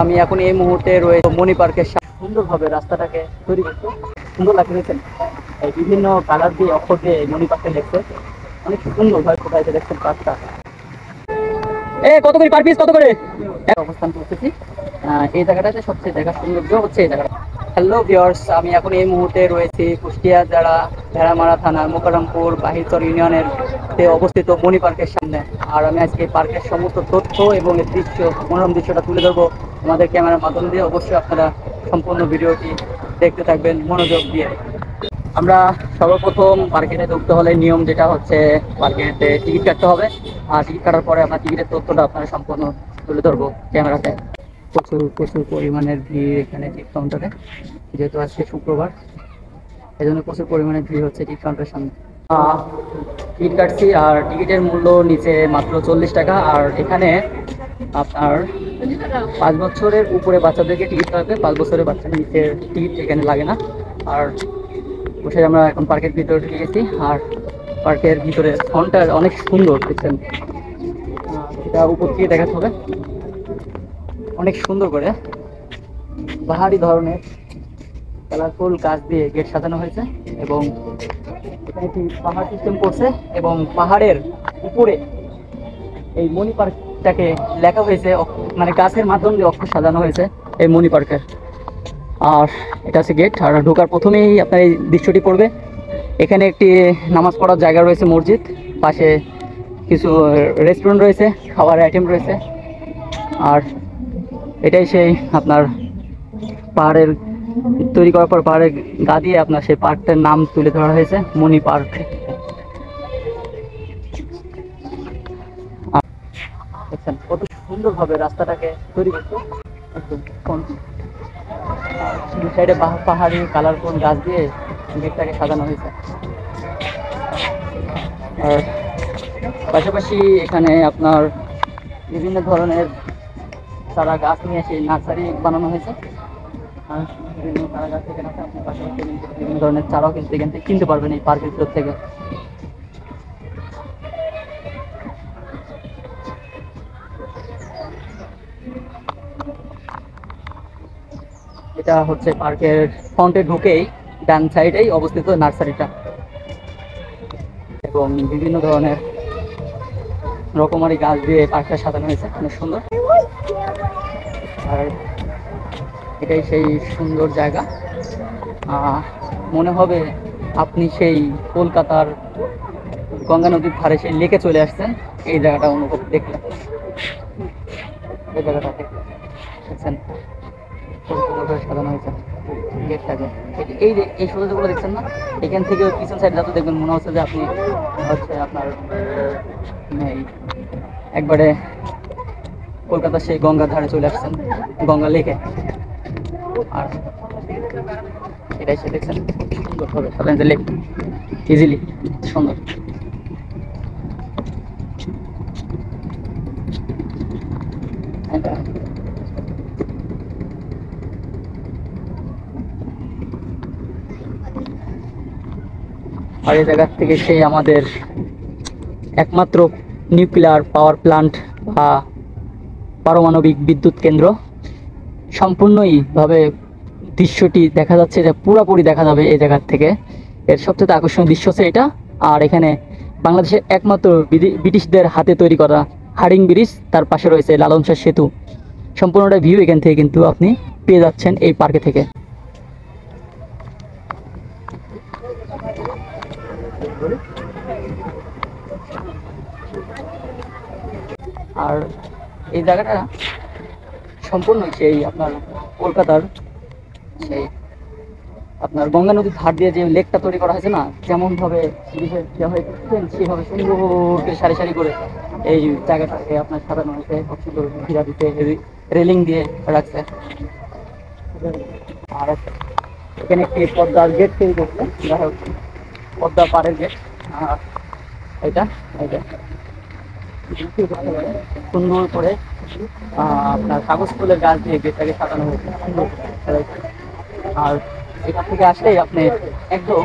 আমি এখন এই মুহূর্তে রয়েছে মনি পার্কের সুন্দরভাবে রাস্তাটাকে তৈরি করতে সুন্দর লাগছে। এই বিভিন্ন কালার দিয়ে অক্ষর দিয়ে মনি পার্কে লিখছে, অনেক সুন্দর ভাবে কোথায় দেখছেন পার্কটা। কত করে পার পিস, কত করে অবস্থান করতেছি। এই জায়গাটাতে সবচেয়ে দেখার সৌন্দর্য হচ্ছে এই জায়গাটা। হ্যালো ভিউয়ার্স, আমি এখন এই মুহূর্তে রয়েছি কুষ্টিয়া জেলা ভেড়ামারা থানার মোকাররমপুর বাহিরচর ইউনিয়নের অবস্থিত মনি পার্কের সামনে। আর আমি আজকে পার্কের সমস্ত তথ্য এবং এর দৃশ্য, মনোরম দৃশ্যটা তুলে ধরবো আমাদের ক্যামেরার মাধ্যম দিয়ে। অবশ্যই আপনারা সম্পূর্ণ ভিডিওটি দেখতে থাকবেন মনোযোগ দিয়ে। আমরা সর্বপ্রথম পার্কেটে ঢুকতে হলে নিয়ম যেটা হচ্ছে পার্কেটে টিকিট কাটতে হবে। আর টিকিট কাটার পরে আপনার টিকিটের তথ্যটা আপনারা সম্পূর্ণ তুলে ধরবো ক্যামেরাতে। প্রচুর প্রচুর পরিমাণের ভিড় এখানে টিকিট কাউন্টারে, যেহেতু আজকে শুক্রবার এই জন্য প্রচুর পরিমাণে ভিড় হচ্ছে টিকিট কাউন্টারের সামনে। টিকিট কাটছি আর টিকিটের মূল্য নিচে মাত্র 40 টাকা। আর এখানে আপনার 5 বছরের উপরে বাচ্চাদেরকে টিকিট লাগবে, 5 বছরের বাচ্চার নিচে টিকিট এখানে লাগে না। আর বসে আমরা এখন পার্কের ভিতরে ঢুকে গেছি। আর পার্কের ভিতরে ফোনটা অনেক সুন্দর দেখছেন, এটা উপর থেকে দেখাতে হবে। অনেক সুন্দর করে পাহাড়ি ধরনের কালারফুল গাছ দিয়ে গেট সাজানো হয়েছে এবং এখানে একটি পাহাড় সিস্টেম করছে এবং পাহাড়ের উপরে এই মনি পার্কটাকে লেখা হয়েছে, মানে গাছের মাধ্যম দিয়ে অক্ষর সাজানো হয়েছে এই মনি পার্কের। আর এটা আছে গেট। আর ঢোকার প্রথমেই আপনার এই দৃশ্যটি পড়বে। এখানে একটি নামাজ পড়ার জায়গা রয়েছে, মসজিদ, পাশে কিছু রেস্টুরেন্ট রয়েছে, খাবার আইটেম রয়েছে। আর এটাই সেই আপনার পাহাড়ের তৈরি করার পর পাহাড়ের গা দিয়ে আপনার সেই পার্কটার নাম তুলে ধরা হয়েছে মনি পার্ক। দেখছেন কত সুন্দরভাবে রাস্তাটাকে তৈরি করছে, একদম দু সাইডে পাহাড়ি কালারফুল গাছ দিয়ে গেটটাকে সাজানো হয়েছে। আর পাশাপাশি এখানে আপনার বিভিন্ন ধরনের চারা গাছ নিয়ে সেই নার্সারি বানানো হয়েছে। আর বিভিন্ন চারা গাছ এখানে আছে, আপনি পাশাপাশি বিভিন্ন ধরনের চারাও কিন্তু এখান থেকে কিনতে পারবেন এই পার্কের ভিতর থেকে। এটা হচ্ছে পার্কের ফ্রন্টে ঢুকেই ডান সাইডেই অবস্থিত নার্সারিটা এবং বিভিন্ন ধরনের রকমারি গাছ দিয়ে পার্কটা সাজানো হয়েছে, অনেক সুন্দর। আর এটাই সেই সুন্দর জায়গা, মনে হবে আপনি সেই কলকাতার গঙ্গা নদীর ধারে সেই লেকে চলে আসছেন এই জায়গাটা অনুভব দেখলেন। এই জায়গাটা দেখছেন সাজানো হয়েছে গেটটাকে। এই যে এই সৌন্দর্যগুলো দেখছেন না, এখান থেকে পিছন সাইড যাতে দেখবেন মনে হচ্ছে যে আপনি হচ্ছে আপনার এই একবারে কলকাতার সেই গঙ্গার ধারে চলে আসছেন, গঙ্গা লেকে। আর এটাই সে দেখছেন সুন্দরভাবে সাজানো লেক, ইজিলি সুন্দর। আর এই জায়গা থেকে সেই আমাদের একমাত্র নিউক্লিয়ার পাওয়ার প্লান্ট বা পারমাণবিক বিদ্যুৎ কেন্দ্র সম্পূর্ণইভাবে দৃশ্যটি দেখা যাচ্ছে, যে পুরোপুরি দেখা যাবে এই জায়গার থেকে। এর সবচেয়ে আকর্ষণীয় দৃশ্য হচ্ছে এটা। আর এখানে বাংলাদেশের একমাত্র ব্রিটিশদের হাতে তৈরি করা হার্ডিং ব্রিজ, তার পাশে রয়েছে লালন শাহ সেতু। সম্পূর্ণটা ভিউ এখান থেকে কিন্তু আপনি পেয়ে যাচ্ছেন এই পার্কে থেকে। আর এই জায়গাটা সম্পূর্ণ সেই আপনার কলকাতার সেই আপনার গঙ্গা নদীর ধার দিয়ে যে লেকটা তৈরি করা হয়েছে না, যেমন ভাবে সেভাবে সুন্দর করে সারি সারি করে এই জায়গাটাকে আপনার সাজানো হয়েছে, খুব সুন্দর ঘিরা দিতে রেলিং দিয়ে রাখছে। আর এখানে একটি পদ্মার গেট তৈরি করছে, যাই হোক পদ্মা পাড়ের গেট। এটা এটা সুন্দর করে আপনার কাগজ ফুলের গাছ দিয়ে গেটটাকে সাজানো হয়েছে সুন্দর। আর এখান থেকে আসলেই আপনি একদম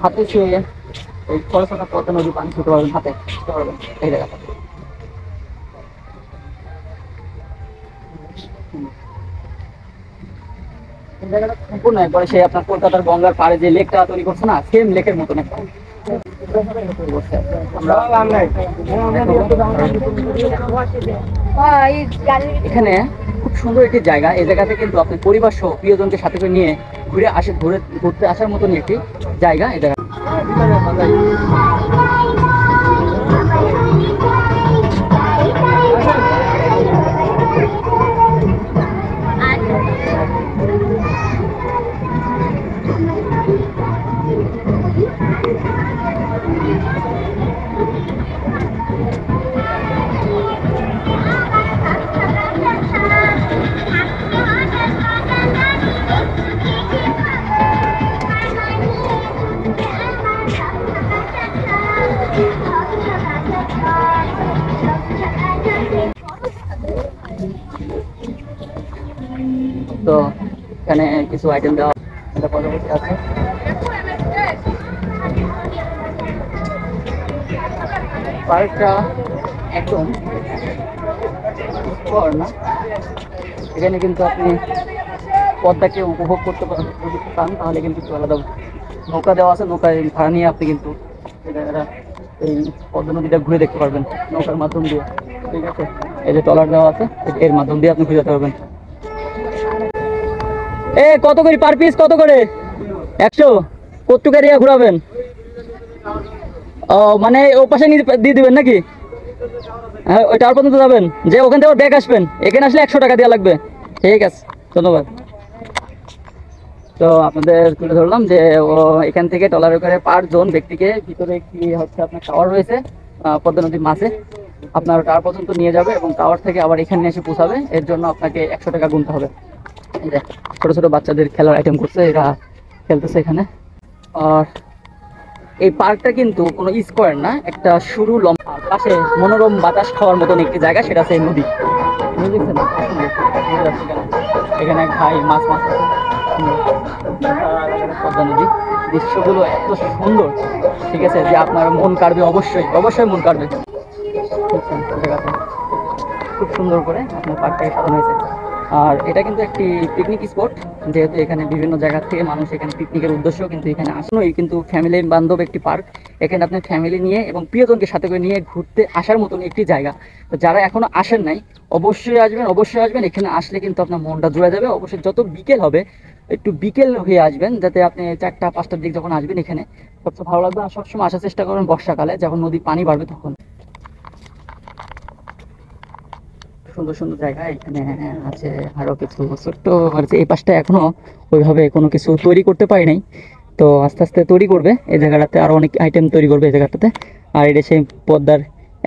হাতে ছুঁয়ে এই ছোট ছোট পদ্মা নদী পানি ছুঁতে পারবেন, হাতে ছুঁতে পারবেন এই জায়গাটা। এই জায়গাটা সম্পূর্ণ একবারে সেই আপনার কলকাতার গঙ্গার পাড়ে যে লেকটা তৈরি করছে না, সেম লেকের মতন একটা তৈরি করছে। আমরা এখানে খুব সুন্দর একটি জায়গা। এই জায়গাতে কিন্তু আপনি পরিবার সহ প্রিয়জনকে সাথে করে নিয়ে ঘুরতে আসার মতন একটি জায়গা এই জায়গা। তো এখানে কিছু আইটেম দেওয়া এটা পরবর্তী আছে। পার্কটা একদম না, এখানে কিন্তু আপনি পদ্মাকে উপভোগ করতে পান, তাহলে কিন্তু একটু আলাদা নৌকা দেওয়া আছে। নৌকায় ভাড়া নিয়ে আপনি কিন্তু এই পদ্মা নদীটা ঘুরে দেখতে পারবেন নৌকার মাধ্যম দিয়ে। ঠিক আছে, এই যে ট্রলার দেওয়া আছে, এর মাধ্যম দিয়ে আপনি ঘুরে যেতে পারবেন। কত করে পার পিস? কত করে? 100। কতটুকু এরিয়া ঘুরাবেন? ও মানে ও পাশে দিয়ে দিবেন নাকি? হ্যাঁ, ওই টাওয়ার পর্যন্ত যাবেন, যে ওখান থেকে ব্যাক আসবেন, এখানে আসলে 100 টাকা দেওয়া লাগবে। ঠিক আছে, ধন্যবাদ। তো আপনাদের তুলে ধরলাম যে ও এখান থেকে ট্রলারে করে পার জন ব্যক্তিকে ভিতরে কি হচ্ছে আপনার টাওয়ার রয়েছে পদ্মা নদীর মাঝে, আপনার টাওয়ার পর্যন্ত নিয়ে যাবে এবং টাওয়ার থেকে আবার এখানে এসে পৌঁছাবে। এর জন্য আপনাকে 100 টাকা গুনতে হবে। ছোট ছোট বাচ্চাদের খেলার আইটেম করছে, এরা খেলতেছে এখানে। আর এই পার্কটা কিন্তু কোনো স্কোয়ার না, একটা সরু লম্বা, পাশে মনোরম বাতাস খাওয়ার মতন একটি জায়গা, সেটা আছে এই নদী। দেখছেন এখানে খাই মাছ মাছ পদ্মা নদী, দৃশ্যগুলো এত সুন্দর। ঠিক আছে, যে আপনার মন কাড়বে, অবশ্যই অবশ্যই মন কাড়বে। খুব সুন্দর করে আপনার পার্কটাকে সাজানো হয়েছে। আর এটা কিন্তু একটি পিকনিক স্পট, যেহেতু এখানে বিভিন্ন জায়গা থেকে মানুষ এখানে পিকনিকের উদ্দেশ্যেও কিন্তু এখানে আসেনই, কিন্তু ফ্যামিলি বান্ধব একটি পার্ক। এখানে আপনি ফ্যামিলি নিয়ে এবং প্রিয়জনকে সাথে করে নিয়ে ঘুরতে আসার মতন একটি জায়গা। তো যারা এখনো আসেন নাই, অবশ্যই আসবেন, অবশ্যই আসবেন। এখানে আসলে কিন্তু আপনার মনটা জুড়ে যাবে। অবশ্যই যত বিকেল হবে একটু বিকেল হয়ে আসবেন, যাতে আপনি 4টা-5টার দিক যখন আসবেন এখানে সবচেয়ে ভালো লাগবে। আর সবসময় আসার চেষ্টা করবেন বর্ষাকালে, যখন নদীর পানি বাড়বে তখন। সুন্দর সুন্দর জায়গা এখানে আছে। আরো কিছু ছোট্ট আছে এই পাশটা, এখনো ওইভাবে কোনো কিছু তৈরি করতে পারি নাই, তো আস্তে আস্তে তৈরি করবে। এই জায়গাটাতে আরো অনেক আইটেম তৈরি করবে এই জায়গাটাতে। আর এটা সেই পদ্মার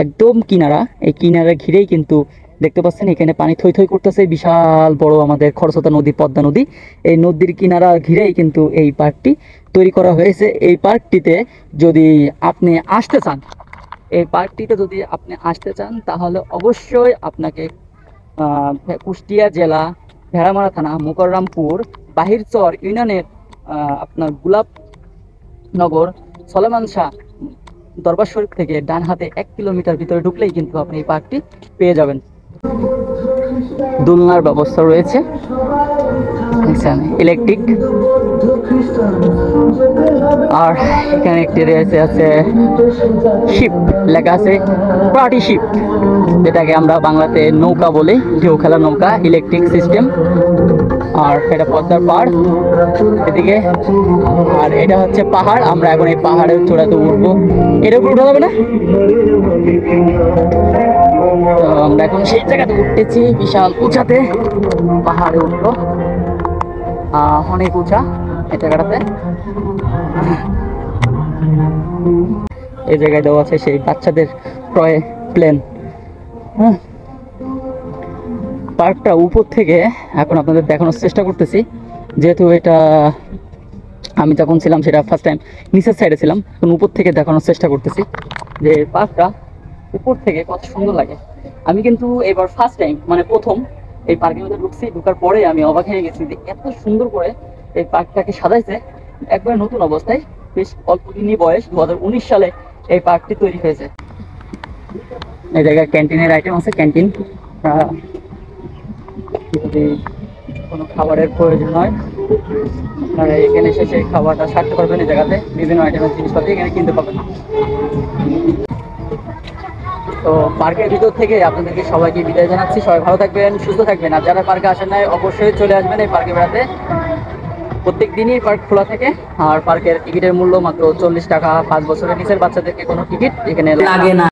একদম কিনারা, এই কিনারা ঘিরেই কিন্তু দেখতে পাচ্ছেন এখানে পানি থই থই করতেছে। বিশাল বড় আমাদের খরস্রোতা নদী, পদ্মা নদী। এই নদীর কিনারা ঘিরেই কিন্তু এই পার্কটি তৈরি করা হয়েছে। এই পার্কটিতে যদি আপনি আসতে চান, এই পার্কটিতে যদি আপনি আসতে চান, তাহলে অবশ্যই আপনাকে কুষ্টিয়া জেলা ভেড়ামারা থানা মোকাররমপুর বাহিরচর ইউনিয়নের আপনার গোলাপনগর সলেমান শাহ দরবার শরীফ থেকে ডান হাতে 1 কিলোমিটার ভিতরে ঢুকলেই কিন্তু আপনি এই পার্কটি পেয়ে যাবেন। দোলনার ব্যবস্থা রয়েছে, ইলেকট্রিক। আর এখানে একটি রয়েছে আছে শিপ, লেখা আছে পার্টি শিপ, যেটাকে আমরা বাংলাতে নৌকা বলি, ঢেউ খেলা নৌকা, ইলেকট্রিক সিস্টেম। আর এটা পদ্মার পাড় এদিকে। আর এটা হচ্ছে পাহাড়, আমরা এখন এই পাহাড়ের চূড়াতে উঠবো। এর উপর উঠা যাবে না, তো আমরা এখন সেই জায়গাতে উঠতেছি, বিশাল উঁচাতে পাহাড়ে উঠলো, অনেক উঁচা এই জায়গাটাতে। এই জায়গায় দেওয়া আছে সেই বাচ্চাদের টয় প্লেন। হ্যাঁ, পার্কটা উপর থেকে এখন আপনাদের দেখানোর চেষ্টা করতেছি, যেহেতু এটা আমি যখন ছিলাম সেটা ফার্স্ট টাইম নিচের সাইডে ছিলাম, এখন উপর থেকে দেখানোর চেষ্টা করতেছি যে পার্কটা উপর থেকে কত সুন্দর লাগে। আমি কিন্তু এবার ফার্স্ট টাইম, মানে প্রথম এই পার্কের মধ্যে ঢুকছি, ঢুকার পরে আমি অবাক হয়ে গেছি যে এত সুন্দর করে এই পার্কটাকে সাজাইছে। একবার নতুন অবস্থায়, বেশ অল্প দিনই বয়স, 2019 সালে এই পার্কটি তৈরি হয়েছে। এই জায়গায় ক্যান্টিনের আইটেম আছে, ক্যান্টিন। যদি কোনো খাবারের প্রয়োজন হয় আপনারা এখানে এসে সেই খাবারটা সারতে পারবেন। এই জায়গাতে বিভিন্ন আইটেমের জিনিসপাতি এখানে কিনতে পাবেন। তো পার্কের ভিতর থেকে আপনাদেরকে সবাইকে বিদায় জানাচ্ছি। সবাই ভালো থাকবেন, সুস্থ থাকবেন। আর যারা পার্কে আসেন নাই অবশ্যই চলে আসবেন এই পার্কে বেড়াতে। প্রত্যেক দিনই পার্ক খোলা থাকে। আর পার্কের টিকিটের মূল্য মাত্র 40 টাকা। 5 বছরের নিচের বাচ্চাদেরকে কোনো টিকিট এখানে লাগে না।